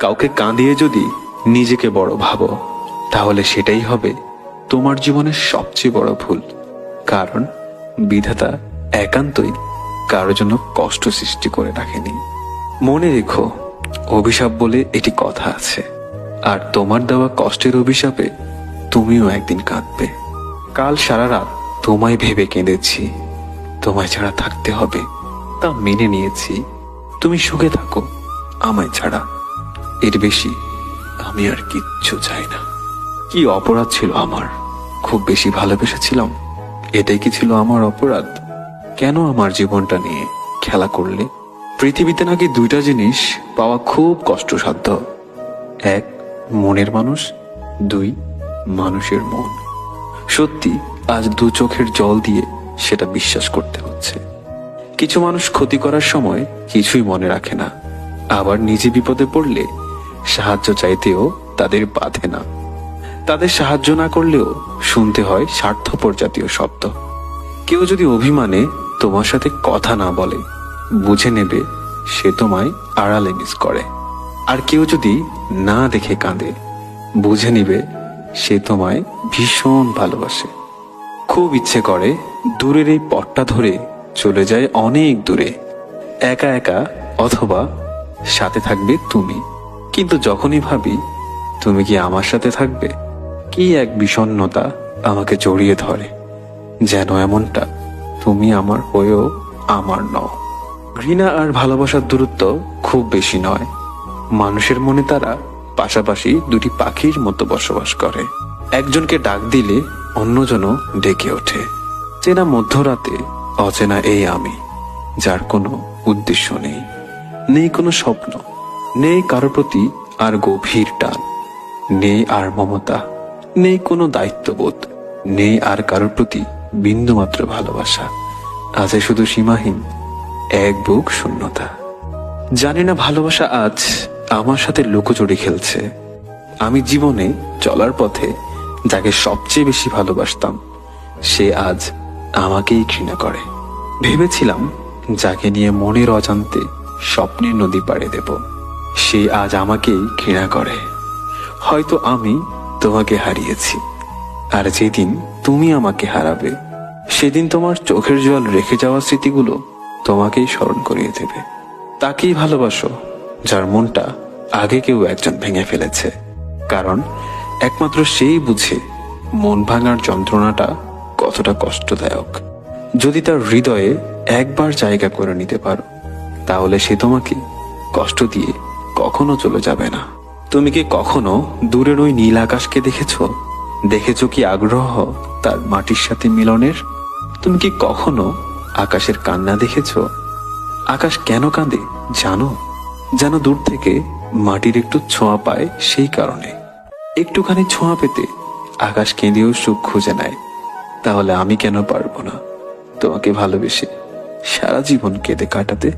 কাউকে কাঁদিয়ে যদি নিজেকে বড় ভাবো, তাহলে সেটাই হবে তোমার জীবনের সবচেয়ে বড় ভুল। কারণ বিধাতা একান্তই কারো জন্য কষ্ট সৃষ্টি করে রাখেনি। মনে রেখো, অভিশাপ বলে এটি কথা আছে, আর তোমার দেওয়া কষ্টের অভিশাপে তুমিও একদিন কাঁদবে। কাল সারা রাত তোমায় ভেবে কেঁদেছি, তোমায় ছাড়া থাকতে হবে তা মেনে নিয়েছি। তুমি সুখে থাকো আমায় ছাড়া, এর বেশি আমি আর কিচ্ছু চাই না। কি অপরাধ ছিল আমার? খুব বেশি ভালোবেসেছিলাম, এটাই কি ছিল আমার অপরাধ? কেন আমার জীবনটা নিয়ে খেলা করলে? পৃথিবীতে নাকি দুইটা জিনিস পাওয়া খুব কষ্টসাধ্য, এক মনের মানুষ, দুই মানুষের মন। সত্যি আজ দু চোখের জল দিয়ে সেটা বিশ্বাস করতে হচ্ছে। কিছু মানুষ ক্ষতি করার সময় কিছুই মনে রাখে না, আবার নিজে বিপদে পড়লে সাহায্য চাইতেও তাদের বাধে না। তাদের সাহায্য না করলেও শুনতে হয় স্বার্থপর জাতীয় শব্দ। কেউ যদি অভিমানে তোমার সাথে কথা না বলে, বুঝে নেবে সে তোমায় আড়ালে মিস করে। আর কেউ যদি না দেখে কাঁদে, বুঝে নিবে সে তোমায় ভীষণ ভালোবাসে। খুব ইচ্ছে করে দূরের এই পথটা ধরে চলে যায় অনেক দূরে, একা একা, অথবা সাথে থাকবে তুমি। কিন্তু যখনই ভাবি তুমি কি আমার সাথে থাকবে, কি এক বিষণ্ণতা আমাকে জড়িয়ে ধরে, যেন এমনটা তুমি আমার হয়েও আমার নও। ঘৃণা আর ভালোবাসার দূরত্ব খুব বেশি নয়। মানুষের মনে তারা পাশাপাশি দুটি পাখির মতো বসবাস করে। একজনকে ডাক দিলে অন্যজনও ডেকে ওঠে। চেনা মধ্যরাতে অচেনা এই আমি, যার কোনো উদ্দেশ্য নেই, নেই কোনো স্বপ্ন, নেই কারো প্রতি আর গভীর টান, নেই আর মমতা, নেই কোনো দায়িত্ববোধ, নেই আর কারোর প্রতি বিন্দুমাত্র ভালোবাসা। আছে শুধু সীমাহীন এক বুক শূন্যতা। জানি না ভালোবাসা আজ আমার সাথে লুকোচুরি খেলছে। আমি জীবনে চলার পথে যাকে সবচেয়ে বেশি ভালোবাসতাম, সে আজ আমাকেই ঘৃণা করে। ভেবেছিলাম যাকে নিয়ে মনের অজান্তে স্বপ্নের নদী পাড়ে দেব, সে আজ আমাকেই ঘৃণা করে। হয়তো আমি তোমাকে হারিয়েছি, আর যেদিন তুমি আমাকে হারাবে, সেদিন তোমার চোখের জল রেখে যাওয়া স্মৃতিগুলো তোমাকেই স্মরণ করিয়ে দেবে। তাকেই ভালোবাসো যার মনটা আগে কেউ একজন ভেঙে ফেলেছে, কারণ একমাত্র সেই বুঝে মন ভাঙার যন্ত্রণাটা কতটা কষ্টদায়ক। যদি তার হৃদয়ে একবার জায়গা করে নিতে পারো, তাহলে সে তোমাকে কষ্ট দিয়ে কখনো চলে যাবে না। তুমি কি কখনো দূরের ওই নীল আকাশকে দেখেছো? দেখেছো কি আগ্রহ তার মাটির সাথে মিলনের? তুমি কি কখনো আকাশের কান্না দেখেছো? আকাশ কেন কাঁদে জানো? যেন দূর থেকে মাটির একটু ছোঁয়া পায়, সেই কারণে। একটুখানি ছোঁয়া পেতে আকাশ কেঁদেও সুখ খুঁজে নেয়। তাহলে আমি কেন পারবো না তোমাকে ভালোবেসে সারা জীবন কেঁদে কাটাতে?